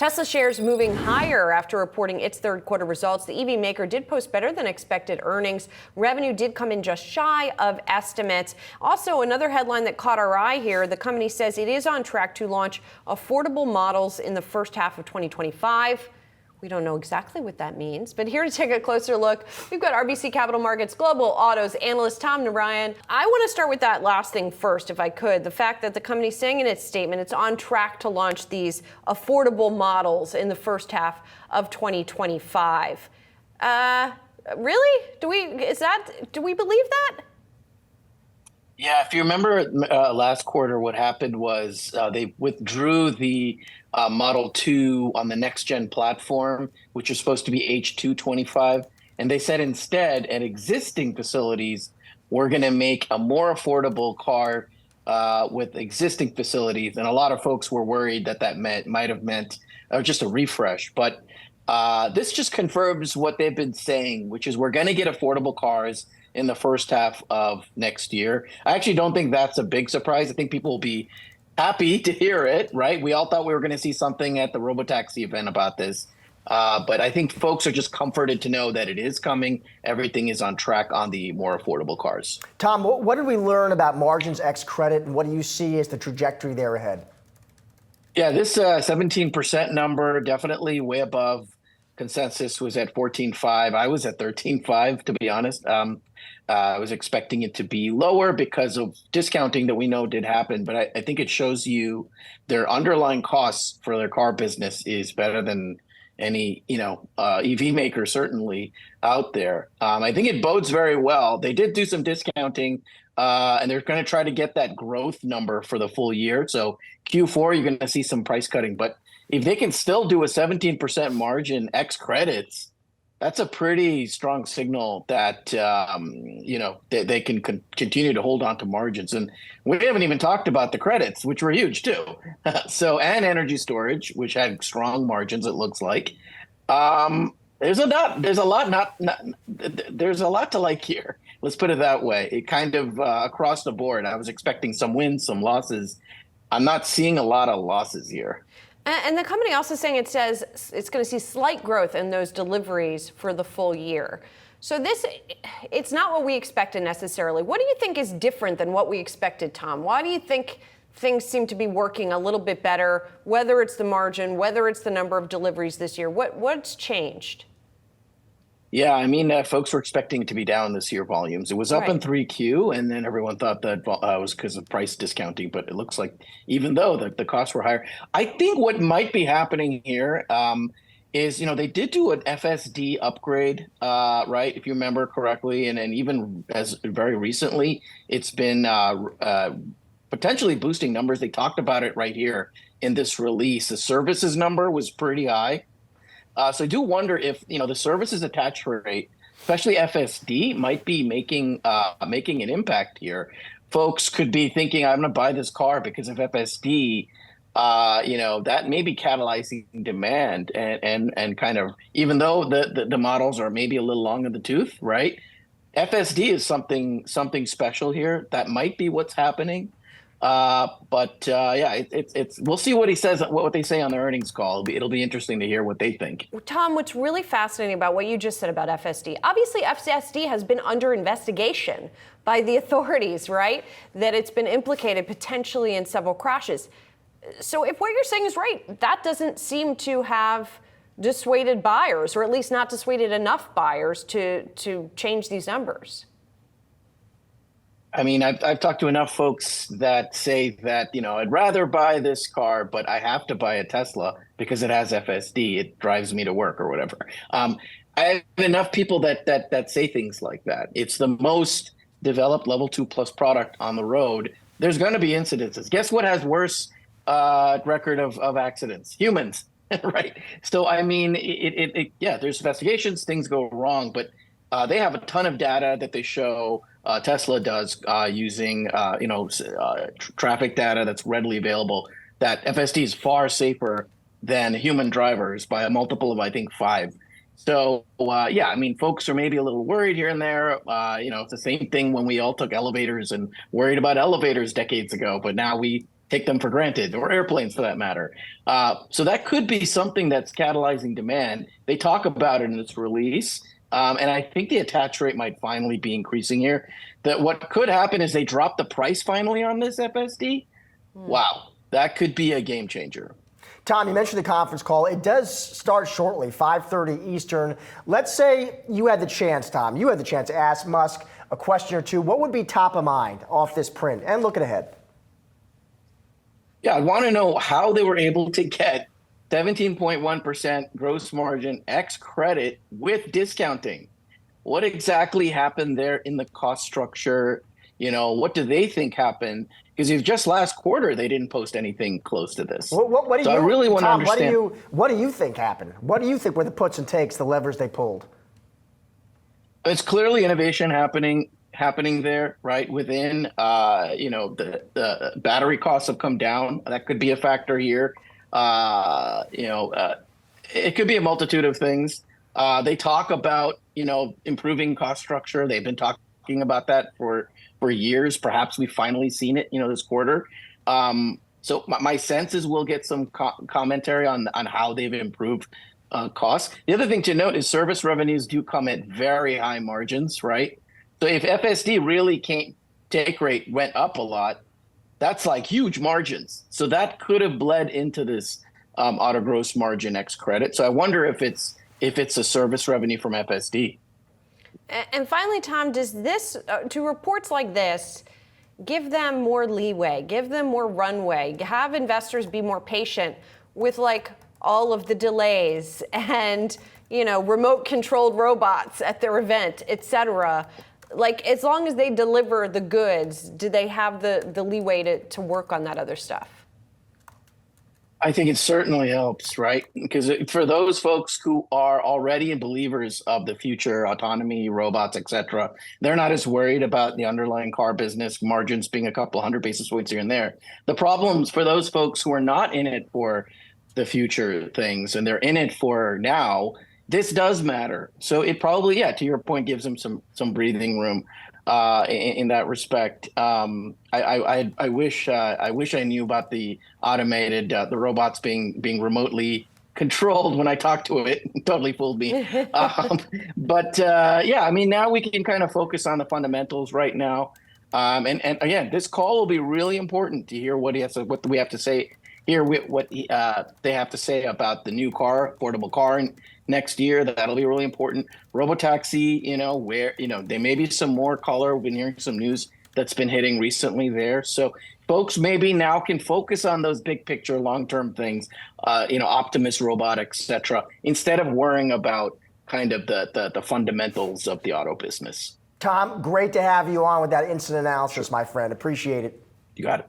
Tesla shares moving higher after reporting its third quarter results. The EV maker did post better than expected earnings. Revenue did come in just shy of estimates. Also, another headline that caught our eye here, the company says it is on track to launch affordable models in the first half of 2025. We don't know exactly what that means, but here to take a closer look, we've got RBC Capital Markets Global Autos analyst Tom Narayan. I want to start with that last thing first, if I could. The fact that the company's saying in its statement it's on track to launch these affordable models in the first half of 2025. Really? Do we believe that? Yeah, if you remember last quarter, what happened was they withdrew the Model 2 on the next-gen platform, which is supposed to be H225. And they said instead, at existing facilities, we're going to make a more affordable car with existing facilities. And a lot of folks were worried that might have meant just a refresh. But this just confirms what they've been saying, which is we're going to get affordable cars in the first half of next year. I actually don't think that's a big surprise. I think people will be happy to hear it, right? We all thought we were going to see something at the Robotaxi event about this. But I think folks are just comforted to know that it is coming. Everything is on track on the more affordable cars. Tom, what did we learn about margins ex credit, and what do you see as the trajectory there ahead? Yeah, this 17% number, definitely way above. Consensus was at 14.5. I was at 13.5, to be honest. I was expecting it to be lower because of discounting that we know did happen. But I think it shows you their underlying costs for their car business is better than any, EV maker certainly out there. I think it bodes very well. They did do some discounting, and they're going to try to get that growth number for the full year. So Q4, you're going to see some price cutting. But if they can still do a 17% margin ex credits, that's a pretty strong signal that they can continue to hold on to margins. And we haven't even talked about the credits, which were huge too. And energy storage, which had strong margins, it looks like. There's a lot to like here. Let's put it that way. It kind of across the board. I was expecting some wins, some losses. I'm not seeing a lot of losses here. And the company also saying it says it's going to see slight growth in those deliveries for the full year. So it's not what we expected necessarily. What do you think is different than what we expected, Tom? Why do you think things seem to be working a little bit better, whether it's the margin, whether it's the number of deliveries this year? What's changed? Yeah, I mean, folks were expecting it to be down this year volumes. It was up in 3Q, and then everyone thought that was because of price discounting. But it looks like even though the costs were higher, I think what might be happening here is, they did do an FSD upgrade, right? If you remember correctly. And even as very recently, it's been potentially boosting numbers. They talked about it right here in this release. The services number was pretty high. So I do wonder if, the services attach rate, especially FSD, might be making an impact here. Folks could be thinking, I'm going to buy this car because of FSD. That may be catalyzing demand and kind of, even though the models are maybe a little long in the tooth, right? FSD is something special here. That might be what's happening. We'll see what he says, what they say on the earnings call. It'll be interesting to hear what they think. Tom, what's really fascinating about what you just said about FSD, obviously FSD has been under investigation by the authorities, right? That it's been implicated potentially in several crashes. So if what you're saying is right, that doesn't seem to have dissuaded buyers, or at least not dissuaded enough buyers to change these numbers. I mean, I've talked to enough folks that say that, I'd rather buy this car, but I have to buy a Tesla because it has FSD. It drives me to work or whatever. I have enough people that say things like that. It's the most developed level 2+ product on the road. There's going to be incidences. Guess what has worse record of accidents? Humans, right? So, I mean, there's investigations, things go wrong, but they have a ton of data that they show. Tesla does using traffic data that's readily available, that FSD is far safer than human drivers by a multiple of, I think, 5. So folks are maybe a little worried here and there. It's the same thing when we all took elevators and worried about elevators decades ago, but now we take them for granted, or airplanes for that matter. So that could be something that's catalyzing demand. They talk about it in this release. And I think the attach rate might finally be increasing here. That what could happen is they drop the price finally on this FSD. Wow, that could be a game changer. Tom, you mentioned the conference call. It does start shortly, 5:30 Eastern. Let's say you had the chance, Tom, to ask Musk a question or two. What would be top of mind off this print and looking ahead? Yeah, I want to know how they were able to get 17.1% gross margin ex credit with discounting. What exactly happened there in the cost structure? What do they think happened? Because if just last quarter they didn't post anything close to this. What do I really want to Tom, understand. What do you think happened? What do you think were the puts and takes, the levers they pulled? It's clearly innovation happening there, right? Within, the battery costs have come down. That could be a factor here. It could be a multitude of things. They talk about, improving cost structure. They've been talking about that for years. Perhaps we've finally seen it, this quarter. So my sense is we'll get some commentary on how they've improved costs. The other thing to note is service revenues do come at very high margins, right? So if FSD really take rate went up a lot, that's like huge margins. So that could have bled into this auto gross margin ex credit. So I wonder if it's a service revenue from FSD. And finally, Tom, does this, to reports like this, give them more leeway, give them more runway, have investors be more patient with all of the delays and, remote controlled robots at their event, et cetera? As long as they deliver the goods, do they have the leeway to work on that other stuff? I think it certainly helps, right? Because for those folks who are already believers of the future, autonomy, robots, et cetera, they're not as worried about the underlying car business margins being a couple hundred basis points here and there. The problems for those folks who are not in it for the future things and they're in it for now, this does matter. So it probably, to your point, gives them some breathing room in that respect. I wish I knew about the automated the robots being remotely controlled when I talked to it. It totally fooled me. But now we can kind of focus on the fundamentals right now. And again, this call will be really important to hear what we have to say. Hear what they have to say about the new car, affordable car next year. That'll be really important. Robotaxi, where, there may be some more color. We've been hearing some news that's been hitting recently there. So folks maybe now can focus on those big picture, long-term things, Optimus robotics, et cetera, instead of worrying about kind of the fundamentals of the auto business. Tom, great to have you on with that instant analysis, my friend. Appreciate it. You got it.